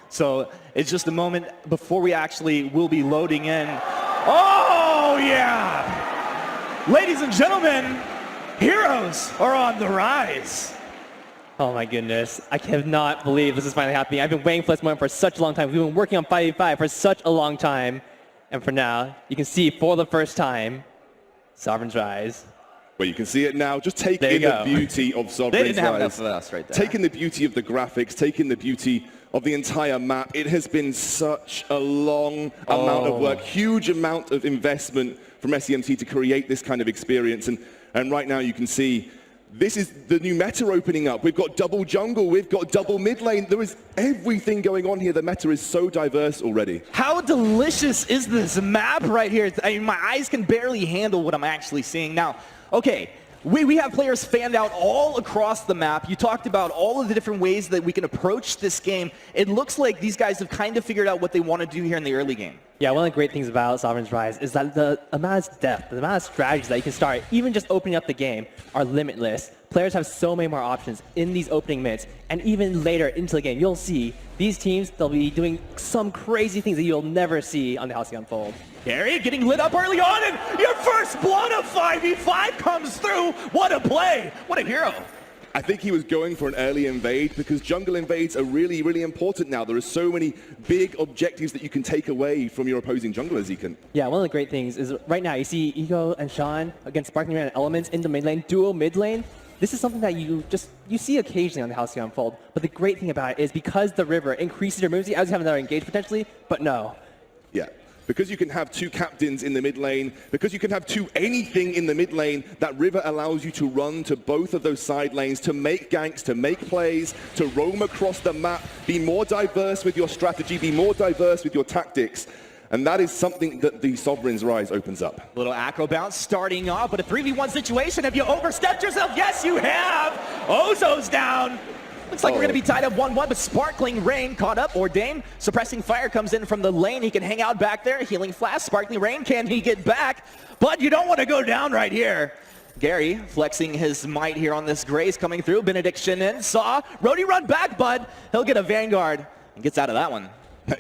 So it's just a moment before we actually will be loading in. Oh, yeah! Ladies and gentlemen, heroes are on the rise. Oh my goodness, I cannot believe this is finally happening. I've been waiting for this moment for such a long time. We've been working on 5v5 for such a long time. And for now, you can see for the first time, Sovereign's Rise. Well, you can see it now. Just take in the beauty of Sovereign's Rise. They didn't have enough of us right there. Taking the beauty of the graphics, taking the beauty of the entire map. It has been such a long amount of work, huge amount of investment from SEMT to create this kind of experience. And right now you can see this is the new meta opening up. We've got double jungle, we've got double mid lane. There is everything going on here. The meta is so diverse already. How delicious is this map right here? I mean, my eyes can barely handle what I'm actually seeing. Now, okay, we have players fanned out all across the map. You talked about all of the different ways that we can approach this game. It looks like these guys have kind of figured out what they want to do here in the early game. Yeah, one of the great things about Sovereign's Rise is that the amount of depth, the amount of strategies that you can start, even just opening up the game, are limitless. Players have so many more options in these opening minutes, and even later into the game, you'll see these teams, they'll be doing some crazy things that you'll never see on the Halcyon Fold. Gary getting lit up early on, and your first blood of 5v5 comes through. What a play. What a hero. I think he was going for an early invade because jungle invades are really, really important now. There are so many big objectives that you can take away from your opposing jungler, Zekan. Yeah, one of the great things is right now you see Eco and Sean against Sparkling Rain and Elements in the mid lane, duo mid lane. This is something that you see occasionally on the Halcyon Fold. But the great thing about it is because the river increases your moves, you have another engage potentially, but no. Yeah. Because you can have two captains in the mid lane, because you can have two anything in the mid lane, that river allows you to run to both of those side lanes, to make ganks, to make plays, to roam across the map, be more diverse with your strategy, be more diverse with your tactics. And that is something that the Sovereign's Rise opens up. Little acro bounce starting off, but a 3v1 situation. Have you overstepped yourself? Yes, you have. Ozo's down. Looks like we're going to be tied up 1-1, but Sparkling Rain caught up. Ordain, suppressing fire comes in from the lane. He can hang out back there. Healing flash. Sparkling Rain, can he get back? But you don't want to go down right here. Gary flexing his might here on this Grace coming through. Benediction in. Saw. Rody run back, bud. He'll get a Vanguard and gets out of that one.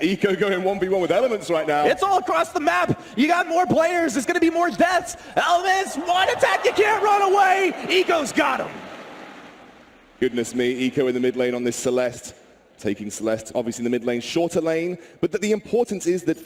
Eco going 1v1 with Elements right now. It's all across the map. You got more players. There's going to be more deaths. Elements, one attack. You can't run away. Eco's got him. Goodness me, Eco in the mid lane on this Celeste. Taking Celeste, obviously in the mid lane, shorter lane. But the importance is that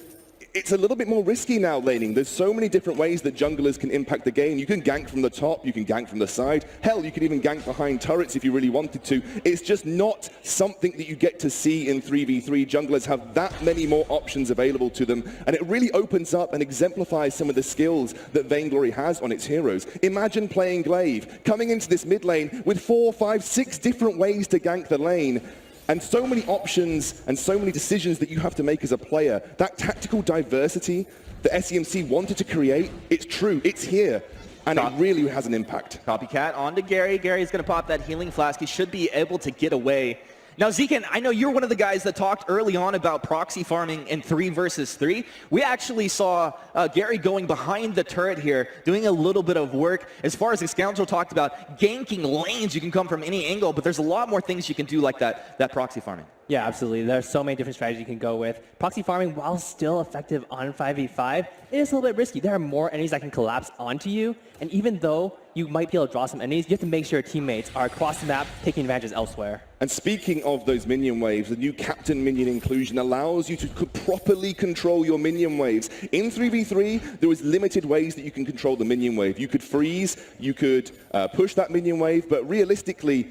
it's a little bit more risky now laning. There's so many different ways that junglers can impact the game. You can gank from the top, you can gank from the side. Hell, you could even gank behind turrets if you really wanted to. It's just not something that you get to see in 3v3. Junglers have that many more options available to them, and it really opens up and exemplifies some of the skills that Vainglory has on its heroes. Imagine playing Glaive, coming into this mid lane with 4, 5, 6 different ways to gank the lane. And so many options and so many decisions that you have to make as a player. That tactical diversity that SEMC wanted to create, it's true, it's here. And it really has an impact. Copycat onto Gary. Gary's going to pop that healing flask. He should be able to get away. Now, Zekan, I know you're one of the guys that talked early on about proxy farming in 3 versus 3. We actually saw Gary going behind the turret here, doing a little bit of work. As far as the Scoundrel talked about, ganking lanes, you can come from any angle, but there's a lot more things you can do like that proxy farming. Yeah, absolutely. There's so many different strategies you can go with. Proxy farming, while still effective on 5v5, it is a little bit risky. There are more enemies that can collapse onto you, and even though you might be able to draw some enemies, you have to make sure your teammates are across the map taking advantages elsewhere. And speaking of those minion waves, the new captain minion inclusion allows you to properly control your minion waves. In 3v3, there was limited ways that you can control the minion wave. You could freeze, you could push that minion wave, but realistically,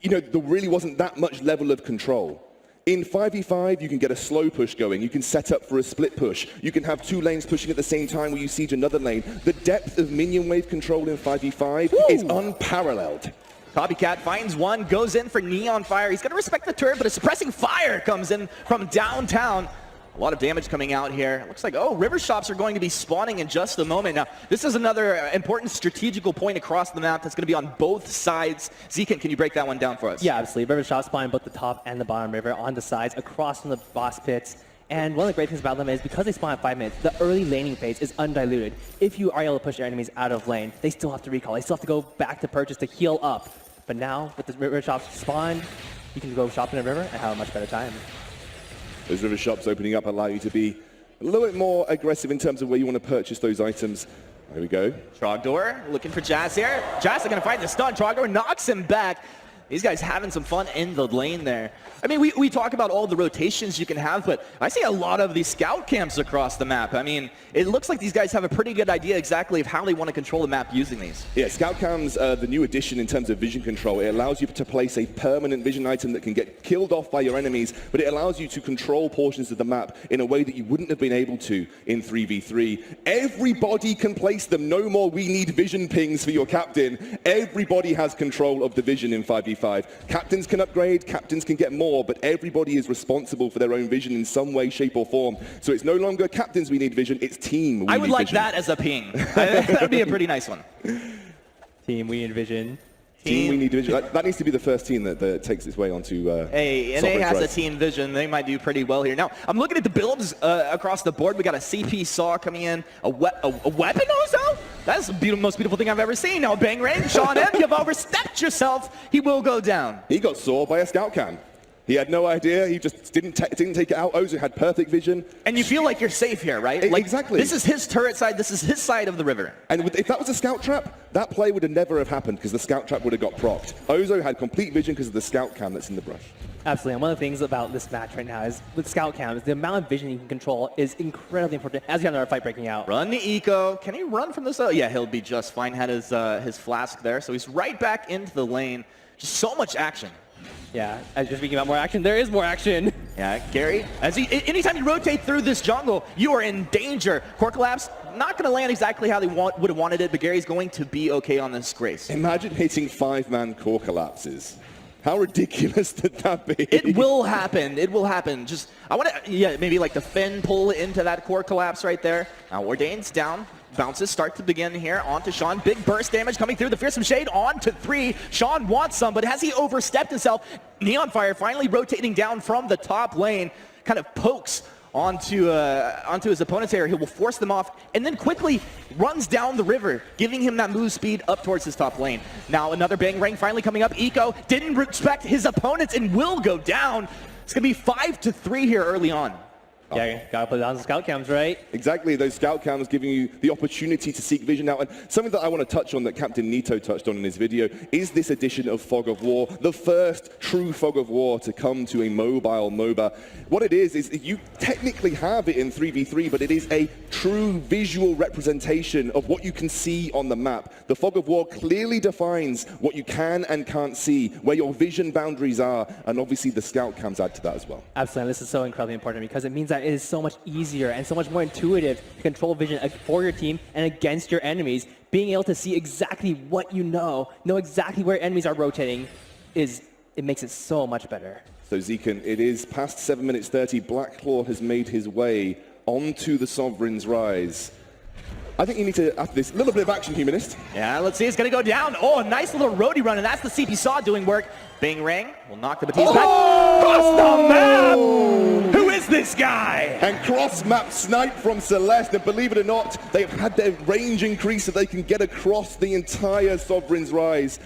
you know, there really wasn't that much level of control. In 5v5, you can get a slow push going. You can set up for a split push. You can have 2 lanes pushing at the same time where you siege another lane. The depth of minion wave control in 5v5 is unparalleled. Copycat finds one, goes in for Neon Fire. He's going to respect the turret, but a suppressing fire comes in from downtown. A lot of damage coming out here. It looks like, river shops are going to be spawning in just a moment. Now, this is another important strategical point across the map that's going to be on both sides. Zekan, can you break that one down for us? Yeah, absolutely. River shops spawn both the top and the bottom river on the sides, across from the boss pits. And one of the great things about them is because they spawn at 5 minutes, the early laning phase is undiluted. If you are able to push your enemies out of lane, they still have to recall. They still have to go back to purchase to heal up. But now, with the river shops spawned, you can go shop in a river and have a much better time. Those river shops opening up allow you to be a little bit more aggressive in terms of where you want to purchase those items. There we go. Trogdor looking for Jazz here. Jazz is going to find the stun. Trogdor knocks him back. These guys having some fun in the lane there. I mean, we talk about all the rotations you can have, but I see a lot of these scout camps across the map. I mean, it looks like these guys have a pretty good idea exactly of how they want to control the map using these. Yeah, scout cams, the new addition in terms of vision control. It allows you to place a permanent vision item that can get killed off by your enemies, but it allows you to control portions of the map in a way that you wouldn't have been able to in 3v3. Everybody can place them. No more we need vision pings for your captain. Everybody has control of the vision in 5v5. Captains can upgrade, captains can get more, but everybody is responsible for their own vision in some way, shape, or form. So it's no longer captains we need vision, it's team we need vision. I would like that as a ping. That would be a pretty nice one. Team we need vision. Team we need vision. That needs to be the first team that takes its way onto Hey, NA has a team vision. They might do pretty well here. Now, I'm looking at the builds across the board. We got a CP Saw coming in, a weapon Ozo? That's the most beautiful thing I've ever seen. Now, Bang Rain, Sean M, you've overstepped yourself. He will go down. He got saw by a scout cam. He had no idea. He just didn't take it out. Ozo had perfect vision. And you feel like you're safe here, right? Like, exactly. This is his turret side. This is his side of the river. And if that was a scout trap, that play would have never have happened because the scout trap would have got procced. Ozo had complete vision because of the scout cam that's in the brush. Absolutely, and one of the things about this match right now is with scout cams, the amount of vision you can control is incredibly important as we have another fight breaking out. Run the eco. Can he run from this? Oh, yeah, he'll be just fine. Had his flask there, so he's right back into the lane. Just so much action. Yeah, as you're speaking about more action, there is more action. Yeah, Gary, anytime you rotate through this jungle, you are in danger. Core collapse, not going to land exactly how they would have wanted it, but Gary's going to be okay on this Grace. Imagine hitting 5-man core collapses. How ridiculous would that be? It will happen. It will happen. Just, I want to, yeah, maybe like the Finn pull into that core collapse right there. Now, Ordain's down. Bounces start to begin here. On to Sean. Big burst damage coming through. The Fearsome Shade on to 3. Sean wants some, but has he overstepped himself? Neon Fire finally rotating down from the top lane. Kind of pokes onto his opponent's area. He will force them off and then quickly runs down the river, giving him that move speed up towards his top lane. Now another Bang Rang finally coming up. Eco didn't respect his opponents and will go down. It's going to be 5-3 here early on. Yeah, gotta put down the scout cams, right? Exactly, those scout cams giving you the opportunity to seek vision out. And something that I want to touch on that Captain Nito touched on in his video is this edition of Fog of War, the first true Fog of War to come to a mobile MOBA. What it is you technically have it in 3v3, but it is a true visual representation of what you can see on the map. The Fog of War clearly defines what you can and can't see, where your vision boundaries are, and obviously the scout cams add to that as well. Absolutely, this is so incredibly important because it means that it is so much easier and so much more intuitive to control vision for your team and against your enemies. Being able to see exactly what you know exactly where enemies are rotating, it makes it so much better. So Zekan, it is past 7 minutes 30. Blacklaw has made his way onto the Sovereign's Rise. I think you need to, after this, little bit of action, Humanist. Yeah, let's see, it's going to go down. Oh, a nice little roadie run, and that's the CP Saw doing work. Bang Rang will knock the Batiste back. Cross the map! Who is this guy? And cross-map snipe from Celeste, and believe it or not, they've had their range increase so they can get across the entire Sovereign's Rise.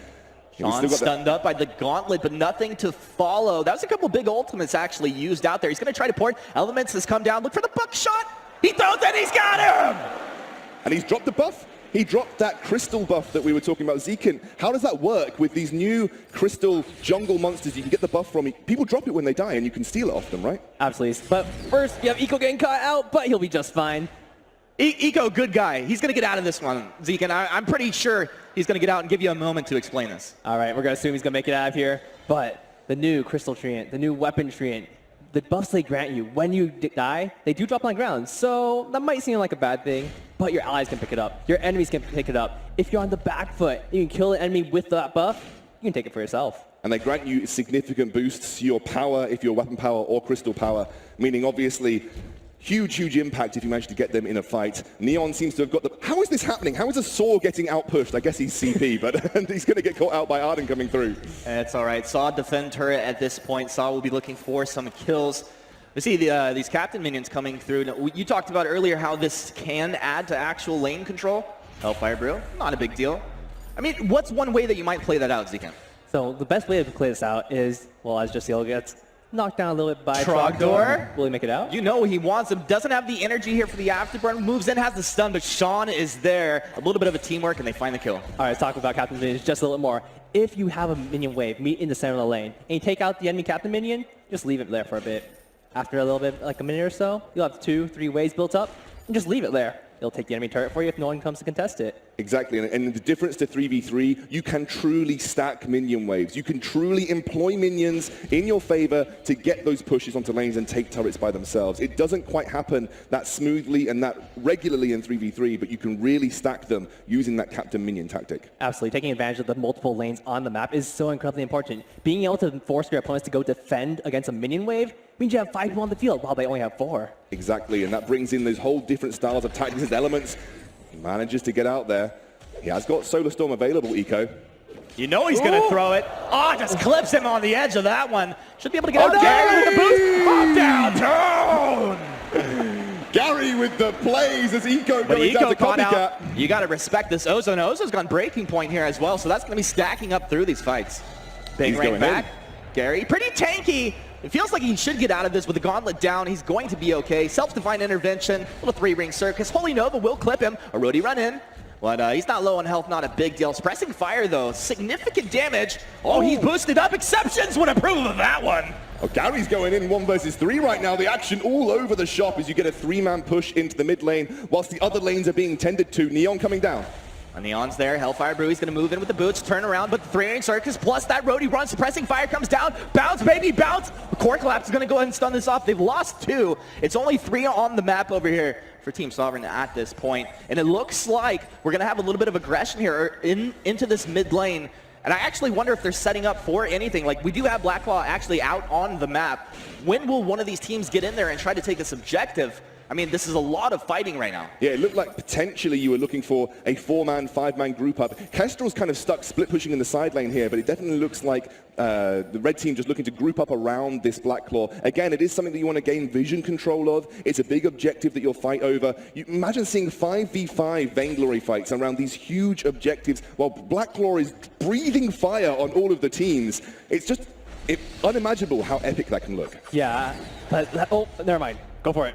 Sean stunned up by the gauntlet, but nothing to follow. That was a couple big ultimates actually used out there. He's going to try to port. Elements has come down. Look for the buckshot. He throws it. He's got him. And he's dropped the buff. He dropped that crystal buff that we were talking about. Zekan, how does that work with these new crystal jungle monsters you can get the buff from? People drop it when they die, and you can steal it off them, right? Absolutely. But first, you have Eco getting caught out, but he'll be just fine. Eco, good guy. He's going to get out of this one, Zeke, and I'm pretty sure he's going to get out and give you a moment to explain this. All right, we're going to assume he's going to make it out of here. But the new Crystal Treant, the new Weapon Treant, the buffs they grant you when you die, they do drop on the ground. So that might seem like a bad thing, but your allies can pick it up. Your enemies can pick it up. If you're on the back foot, you can kill an enemy with that buff, you can take it for yourself. And they grant you significant boosts to your power, if you're weapon power or crystal power, meaning obviously huge impact if you manage to get them in a fight. Neon seems to have got the... How is this happening? How is a Saw getting outpushed? I guess he's CP, but he's going to get caught out by Arden coming through. It's all right. Saw defend turret at this point. Saw will be looking for some kills. We see these captain minions coming through. Now, you talked about earlier how this can add to actual lane control. Hellfire Brew, not a big deal. I mean, what's one way that you might play that out, Zekan? So the best way to play this out is, well, as Jasiel gets knocked down a little bit by Trogdor. Will he make it out? You know he wants him. Doesn't have the energy here for the afterburn. Moves in, has the stun, but Sean is there. A little bit of a teamwork, and they find the kill. All right, let's talk about Captain Minions just a little more. If you have a minion wave meet in the center of the lane, and you take out the enemy Captain Minion, just leave it there for a bit. After a little bit, like a minute or so, you'll have 2-3 waves built up, and just leave it there. It'll take the enemy turret for you if no one comes to contest it. Exactly, and the difference to 3v3, you can truly stack minion waves. You can truly employ minions in your favor to get those pushes onto lanes and take turrets by themselves. It doesn't quite happen that smoothly and that regularly in 3v3, but you can really stack them using that captain minion tactic. Absolutely, taking advantage of the multiple lanes on the map is so incredibly important. Being able to force your opponents to go defend against a minion wave means you have 5 people on the field while they only have 4. Exactly, and that brings in those whole different styles of tactics and elements. He manages to get out there. He has got Solar Storm available, Eco. You know he's going to throw it. Oh, just clips him on the edge of that one. Should be able to get out. Gary with the boost. Up, down, Gary with the plays as Eco goes down to Copycat. You got to respect this Ozo. And Ozo's gone breaking point here as well, so that's going to be stacking up through these fights. Big right back. Gary, pretty tanky. It feels like he should get out of this with the gauntlet down. He's going to be okay. Self-defined intervention, little 3-ring circus. Holy Nova will clip him. A roadie run in. But he's not low on health, not a big deal. Suppressing fire, though, significant damage. Oh, he's boosted up. Exceptions would approve of that one. Oh, Gary's going in 1 versus 3 right now. The action all over the shop as you get a 3-man push into the mid lane, whilst the other lanes are being tended to. Neon coming down. Neon's there. Hellfire Brewy's going to move in with the boots, turn around, but the 3-ring circus plus that roadie run. Suppressing fire comes down. Bounce, baby, bounce. Core collapse is going to go ahead and stun this off. They've lost 2. It's only 3 on the map over here for Team Sovereign at this point. And it looks like we're going to have a little bit of aggression here into this mid lane. And I actually wonder if they're setting up for anything. Like, we do have Blacklaw actually out on the map. When will one of these teams get in there and try to take this objective? I mean, this is a lot of fighting right now. Yeah, it looked like potentially you were looking for a 4-man, 5-man group up. Kestrel's kind of stuck split pushing in the side lane here, but it definitely looks like the red team just looking to group up around this Blacklaw. Again, it is something that you want to gain vision control of. It's a big objective that you'll fight over. You imagine seeing 5v5 Vainglory fights around these huge objectives while Blacklaw is breathing fire on all of the teams. It's just unimaginable how epic that can look. Yeah, but oh, never mind. Go for it.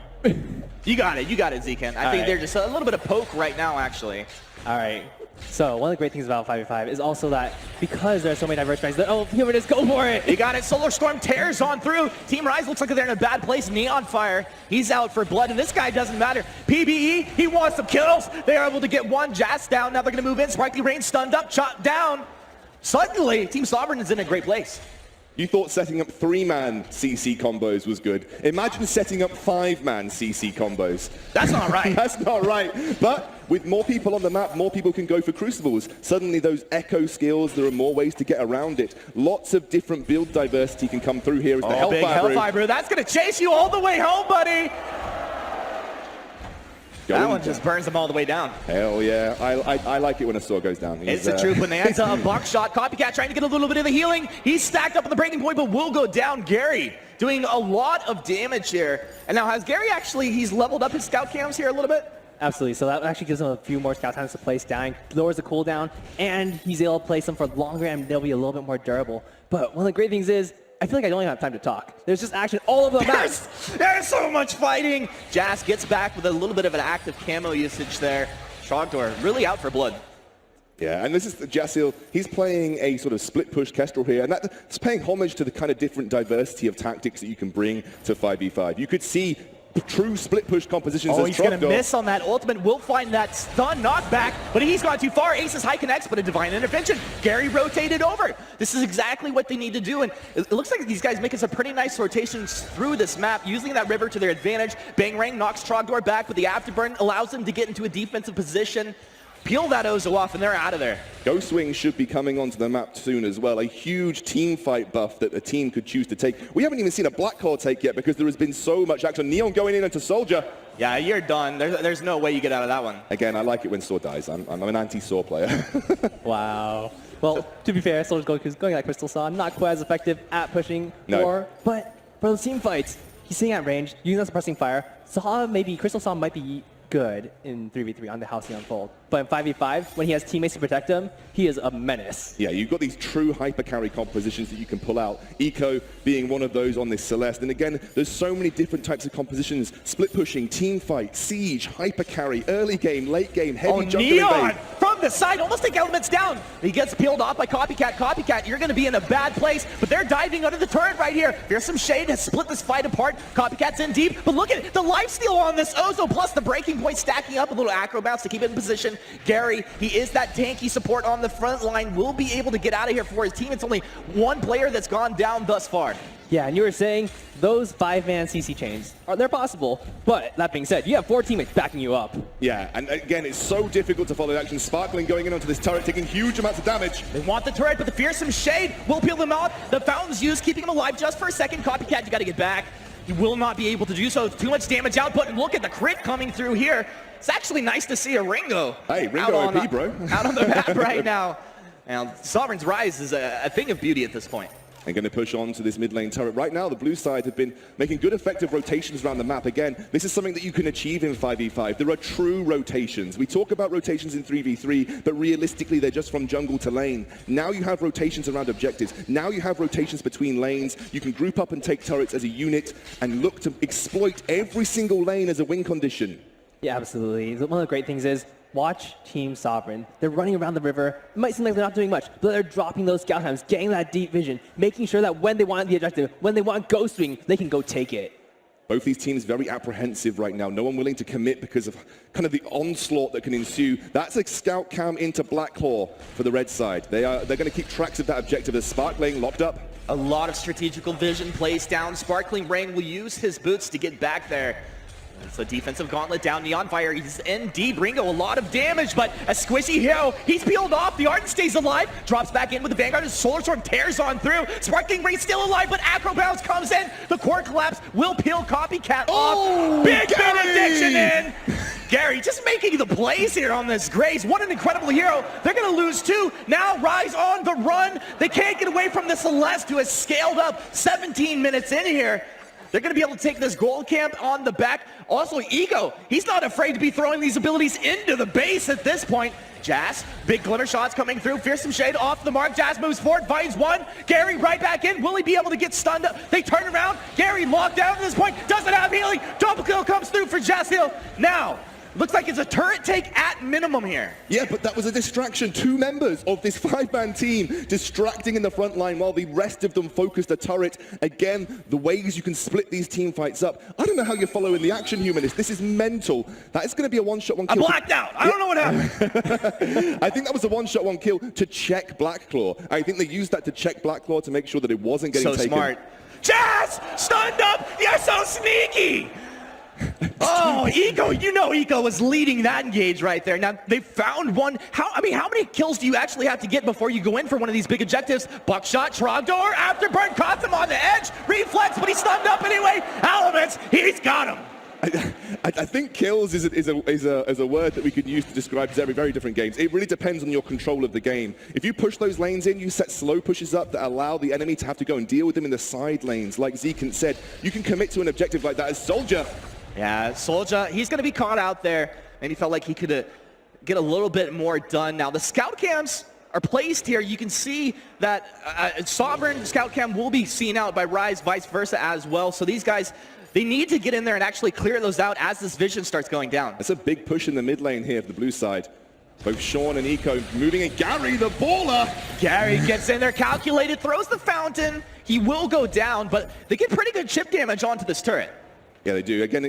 You got it, Zekan. I think they're just a little bit of poke right now, actually. All right. So one of the great things about 5v5 is also that because there are so many diverse strategies, oh, here it is, go for it. You got it. Solar Storm tears on through. Team Rise looks like they're in a bad place. Neon Fire, he's out for blood, and this guy doesn't matter. PBE, he wants some kills. They are able to get one. Jazz down. Now they're going to move in. Sparkly Rain stunned up, chopped down. Suddenly, Team Sovereign is in a great place. You thought setting up 3-man CC combos was good. Imagine setting up 5-man CC combos. That's not right. That's not right. But with more people on the map, more people can go for Crucibles. Suddenly those echo skills, there are more ways to get around it. Lots of different build diversity can come through here as the Hellfire Brew. That's going to chase you all the way home, buddy. That one just burns them all the way down. Hell yeah. I like it when a sword goes down. It's the truth when they answer a buckshot. Copycat trying to get a little bit of the healing. He's stacked up on the breaking point, but will go down. Gary doing a lot of damage here. And now has Gary actually, he's leveled up his scout cams here a little bit? Absolutely. So that actually gives him a few more scout times to place down, lowers the cooldown, and he's able to place them for longer, and they'll be a little bit more durable. But one of the great things is, I feel like I don't even have time to talk. There's just action all over the map. There's so much fighting. Jazz gets back with a little bit of an active camo usage there. Trogdor really out for blood. Yeah, and this is Jasil. He's playing a sort of split push Kestrel here, and that's paying homage to the kind of different diversity of tactics that you can bring to 5v5. You could see true split push compositions. Oh, he's going to miss on that ultimate. Will find that stun knockback, but he's gone too far. Ace's high connects, but a divine intervention. Gary rotated over. This is exactly what they need to do, and it looks like these guys making some pretty nice rotations through this map, using that river to their advantage. Bangrang knocks Trogdor back, but the afterburn allows them to get into a defensive position. Peel that Ozo off, and they're out of there. Ghostwing should be coming onto the map soon as well. A huge team fight buff that a team could choose to take. We haven't even seen a Blacklaw take yet because there has been so much action. Neon going in into Soldier. Yeah, you're done. There's no way you get out of that one. Again, I like it when Saw dies. I'm an anti-Saw player. Wow. Well, to be fair, Soldier's going like Crystal Saw. Not quite as effective at pushing more, but for those team fights, he's sitting at range, using that suppressing fire. Saw maybe, Crystal Saw might be good in 3v3 on the Halcyon Fold. But in 5v5, when he has teammates to protect him, he is a menace. Yeah, you've got these true hyper carry compositions that you can pull out. Eco being one of those on this Celeste. And again, there's so many different types of compositions. Split pushing, team fight, siege, hyper carry, early game, late game, heavy jungle Neon invade. from the side, almost take Elements down. He gets peeled off by Copycat. Copycat, you're going to be in a bad place, but they're diving under the turret right here. There's some shade to split this fight apart. Copycat's in deep, but look at it, the lifesteal on this Ozo, plus the breaking point stacking up, a little acro bounce to keep it in position. Gary, he is that tanky support on the front line, will be able to get out of here for his team. It's only one player that's gone down thus far. Yeah, and you were saying those 5-man CC chains, they're possible. But that being said, you have 4 teammates backing you up. Yeah, and again, it's so difficult to follow action. Sparkling going in onto this turret, taking huge amounts of damage. They want the turret, but the fearsome shade will peel them out. The fountain's used, keeping him alive just for a second. Copycat, you got to get back. He will not be able to do so. Too much damage output, and look at the crit coming through here. It's actually nice to see a Ringo. Hey, Ringo OP, bro. Out on the map right now. And Sovereign's Rise is a thing of beauty at this point. And going to push on to this mid lane turret. Right now, the blue side have been making good effective rotations around the map. Again, this is something that you can achieve in 5v5. There are true rotations. We talk about rotations in 3v3, but realistically, they're just from jungle to lane. Now you have rotations around objectives. Now you have rotations between lanes. You can group up and take turrets as a unit and look to exploit every single lane as a win condition. Yeah, absolutely. One of the great things is, watch Team Sovereign. They're running around the river. It might seem like they're not doing much, but they're dropping those scout times, getting that deep vision, making sure that when they want the objective, when they want Ghost Wing, they can go take it. Both these teams very apprehensive right now. No one willing to commit because of kind of the onslaught that can ensue. That's a scout cam into Blacklaw for the red side. They're going to keep tracks of that objective. The Sparkling locked up. A lot of strategical vision plays down. Sparkling Rain will use his boots to get back there. It's a defensive gauntlet down. Neon Fire, he's in deep. Ringo, a lot of damage, but a squishy hero. He's peeled off. The Ardent stays alive. Drops back in with the Vanguard. His Solar Storm tears on through. Sparkling Rain still alive, but Acro Bounce comes in. The core collapse will peel Copycat off. Big benediction in. Gary just making the plays here on this Grace. What an incredible hero. They're going to lose 2. Now Rise on the run. They can't get away from the Celeste, who has scaled up 17 minutes in here. They're going to be able to take this gold camp on the back. Also, Ego, he's not afraid to be throwing these abilities into the base at this point. Jazz, big glimmer shots coming through. Fearsome Shade off the mark. Jazz moves forward, finds one. Gary right back in. Will he be able to get stunned up? They turn around. Gary locked down at this point. Doesn't have healing. Double kill comes through for Jazz Hill. Now, looks like it's a turret take at minimum here. Yeah, but that was a distraction. 2 members of this 5-man team distracting in the front line while the rest of them focused a turret. Again, the ways you can split these team fights up. I don't know how you're following the action, Humanist. This is mental. That is going to be a one-shot, one kill. I blacked out. I don't know what happened. I think that was a one-shot, one kill to check Blacklaw. I think they used that to check Blacklaw to make sure that it wasn't getting taken. So smart. Jazz! Stunned up! You're so sneaky! Oh, Eco, you know Eco was leading that engage right there. Now, they found one. How many kills do you actually have to get before you go in for one of these big objectives? Buckshot, Trogdor, Afterburn caught them on the edge. Reflex, but he's stunned up anyway. Elements, he's got him. I think kills is a word that we could use to describe very different games. It really depends on your control of the game. If you push those lanes in, you set slow pushes up that allow the enemy to have to go and deal with them in the side lanes. Like Zekant said, you can commit to an objective like that as Soldier. Yeah, Soldier, he's going to be caught out there, and he felt like he could get a little bit more done. Now, the scout cams are placed here. You can see that Sovereign scout cam will be seen out by Rise, vice versa as well. So these guys, they need to get in there and actually clear those out as this vision starts going down. That's a big push in the mid lane here for the blue side. Both Sean and Eco moving in. Gary, the baller! Gary gets in there, calculated, throws the fountain. He will go down, but they get pretty good chip damage onto this turret. Yeah, they do. Again,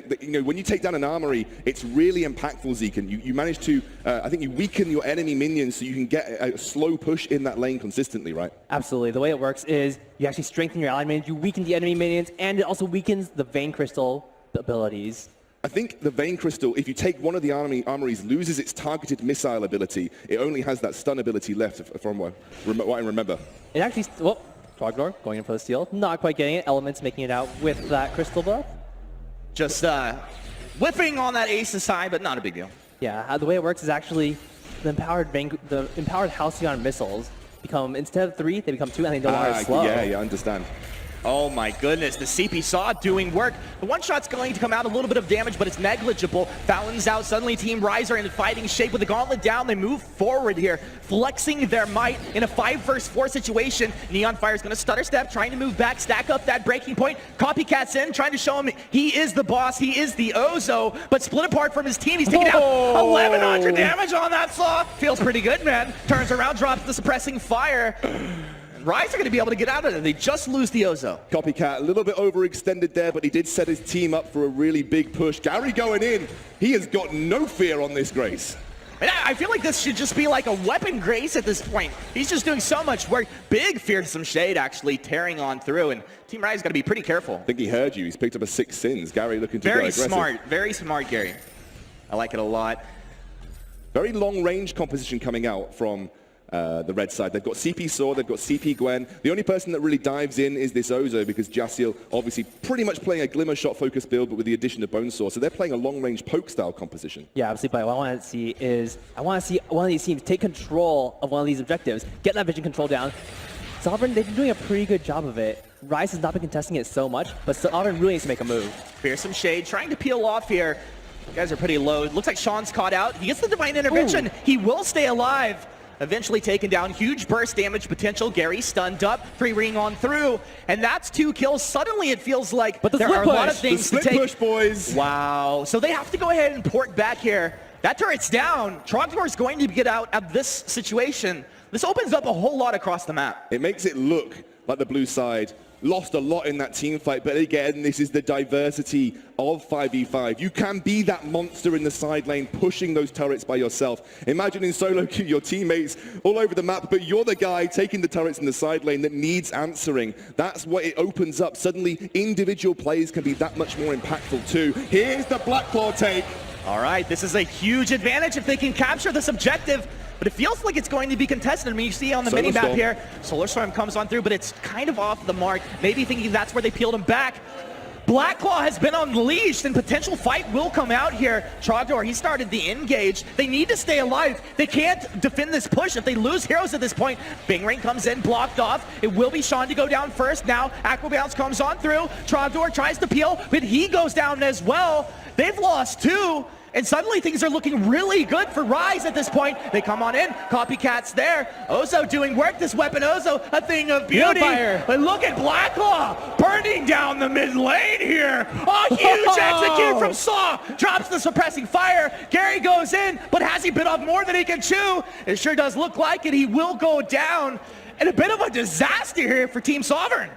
when you take down an armory, it's really impactful, Zeke, and you manage to, I think you weaken your enemy minions so you can get a slow push in that lane consistently, right? Absolutely. The way it works is you actually strengthen your ally minions, you weaken the enemy minions, and it also weakens the Vein Crystal abilities. I think the Vein Crystal, if you take one of the armories, loses its targeted missile ability. It only has that stun ability left from what I remember. It actually, well, Trogdor going in for the steal, not quite getting it. Elements making it out with that crystal buff. Just whiffing on that Ace's side, but not a big deal. Yeah, the way it works is actually the empowered Halcyon missiles become, instead of 3, they become 2, and they don't are slow. Yeah, I understand. Oh my goodness, the CP Saw doing work. The one shot's going to come out a little bit of damage, but it's negligible. Fountains out, suddenly Team Rise are in fighting shape with the gauntlet down. They move forward here, flexing their might in a 5 vs 4 situation. Neon Fire's gonna stutter step, trying to move back, stack up that breaking point. Copycat's in, trying to show him he is the boss, he is the Ozo, but split apart from his team. He's taking out 1,100 damage on that Saw. Feels pretty good, man. Turns around, drops the suppressing fire. Rise are going to be able to get out of it. They just lose the Ozo. Copycat a little bit overextended there, but he did set his team up for a really big push. Gary going in. He has got no fear on this Grace. And I feel like this should just be like a weapon Grace at this point. He's just doing so much work. Big Fearsome Shade actually tearing on through, and Team Rise got to be pretty careful. I think he heard you. He's picked up a 6 sins. Gary looking to go aggressive. Very smart, Gary. I like it a lot. Very long range composition coming out from the red side. They've got CP Saw, they've got CP Gwen. The only person that really dives in is this Ozo, because Jassiel obviously pretty much playing a glimmer shot focused build, but with the addition of Bonesaw. So they're playing a long range poke style composition. Yeah, absolutely. But what I want to see is, I want to see one of these teams take control of one of these objectives, get that vision control down. Sovereign, they've been doing a pretty good job of it. Rise has not been contesting it so much, but Sovereign really needs to make a move. Fearsome Shade trying to peel off here. You guys are pretty low. It looks like Sean's caught out. He gets the Divine Intervention. Ooh. He will stay alive. Eventually taken down. Huge burst damage potential. Gary stunned up. 3 ring on through. And that's 2 kills. Suddenly it feels like there are a lot of things to take. Push, boys. Wow. So they have to go ahead and port back here. That turret's down. Trogdor is going to get out of this situation. This opens up a whole lot across the map. It makes it look like the blue side lost a lot in that team fight, but again, this is the diversity of 5v5. You can be that monster in the side lane, pushing those turrets by yourself. Imagine in solo queue, your teammates all over the map, but you're the guy taking the turrets in the side lane that needs answering. That's what it opens up. Suddenly, individual plays can be that much more impactful too. Here's the Blackclaw take. All right, this is a huge advantage if they can capture this objective. But it feels like it's going to be contested. I mean, you see on the mini-map here, Solar Storm comes on through, but it's kind of off the mark. Maybe thinking that's where they peeled him back. Blackclaw has been unleashed, and potential fight will come out here. Trogdor, he started the engage. They need to stay alive. They can't defend this push if they lose heroes at this point. Bing comes in, blocked off. It will be Sean to go down first. Now, Aqua Bounce comes on through. Trogdor tries to peel, but he goes down as well. They've lost 2. And suddenly things are looking really good for Rise at this point. They come on in, Copycat's there. Ozo doing work, this weapon Ozo, a thing of beauty. But look at Blackclaw burning down the mid lane here. A huge execute from Saw. Drops the suppressing fire. Gary goes in, but has he bit off more than he can chew? It sure does look like it. He will go down. And a bit of a disaster here for Team Sovereign.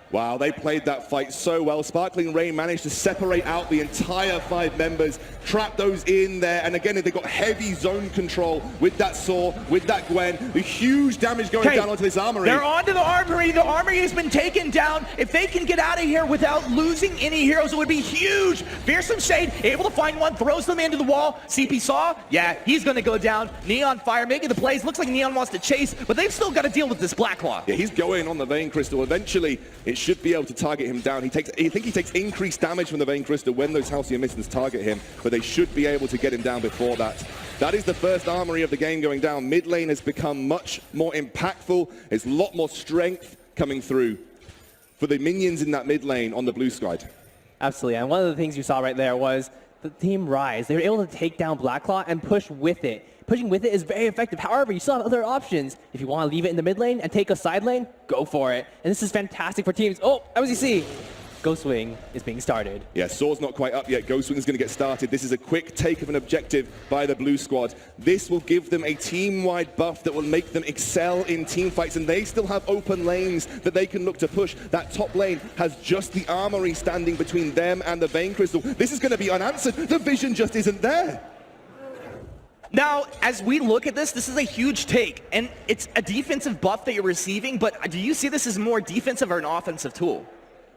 Wow, they played that fight so well. Sparkling Rain managed to separate out the entire 5 members, trap those in there, and again, they got heavy zone control with that Saw, with that Gwen. The huge damage going down onto this armory. They're onto the armory. The armory has been taken down. If they can get out of here without losing any heroes, it would be huge. Fearsome Shade, able to find one, throws them into the wall. CP Saw, yeah, he's going to go down. Neon Fire making the plays. Looks like Neon wants to chase, but they've still got to deal with this Blackclaw. Yeah, he's going on the Vein Crystal. Eventually, it should be able to target him down. I think he takes increased damage from the Vein Crystal when those Halcyon Missiles target him, but they should be able to get him down before that. That is the first armory of the game going down. Mid lane has become much more impactful. There's a lot more strength coming through for the minions in that mid lane on the blue side. Absolutely, and one of the things you saw right there was the Team Rise. They were able to take down Blackclaw and push with it. Pushing with it is very effective. However, you still have other options. If you want to leave it in the mid lane and take a side lane, go for it. And this is fantastic for teams. Oh, as you see, Ghost Wing is being started. Yeah, Saw's not quite up yet. Ghost Wing is going to get started. This is a quick take of an objective by the blue squad. This will give them a team-wide buff that will make them excel in team fights, and they still have open lanes that they can look to push. That top lane has just the armory standing between them and the Vein Crystal. This is going to be unanswered. The vision just isn't there. Now, as we look at this, this is a huge take, and it's a defensive buff that you're receiving, but do you see this as more defensive or an offensive tool?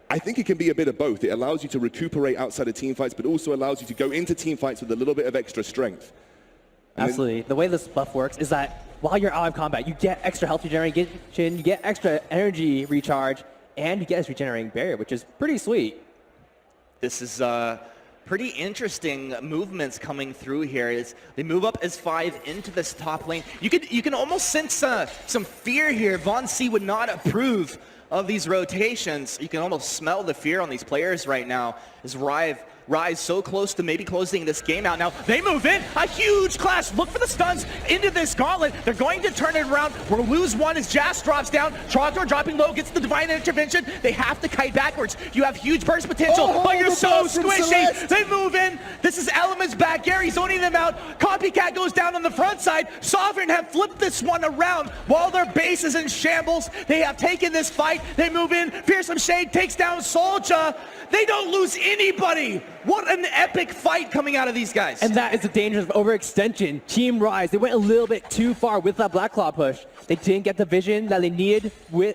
I think it can be a bit of both. It allows you to recuperate outside of team fights, but also allows you to go into team fights with a little bit of extra strength. Absolutely. The way this buff works is that while you're out of combat, you get extra health regeneration, you get extra energy recharge, and you get this regenerating barrier, which is pretty sweet. This is pretty interesting movements coming through here. They move up as 5 into this top lane. You can almost sense some fear here. Von C would not approve of these rotations. You can almost smell the fear on these players right now as Rise so close to maybe closing this game out. Now, they move in. A huge clash. Look for the stuns into this gauntlet. They're going to turn it around. We'll lose one as Jazz drops down. Trogdor dropping low, gets the divine intervention. They have to kite backwards. You have huge burst potential, but you're so squishy. They move in. This is Elements back. Gary zoning them out. Copycat goes down on the front side. Sovereign have flipped this one around while their base is in shambles. They have taken this fight. They move in. Fearsome Shade takes down Soldier. They don't lose anybody. What an epic fight coming out of these guys. And that is the danger of overextension. Team Rise, they went a little bit too far with that Black Claw push. They didn't get the vision that they needed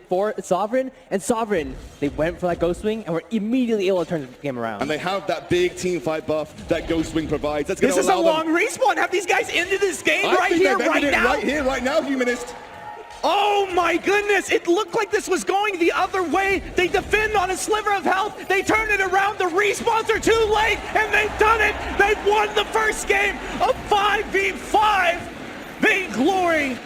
for Sovereign. And Sovereign, they went for that Ghost Wing and were immediately able to turn the game around. And they have that big team fight buff that Ghost Wing provides. That's This is a long respawn. Have these guys ended this game right here, right now? Right here, right now, Humanist. Oh my goodness, it looked like this was going the other way. They defend on a sliver of health. They turn it around. The respawns are too late, and they've done it. They've won the first game of 5v5. Vainglory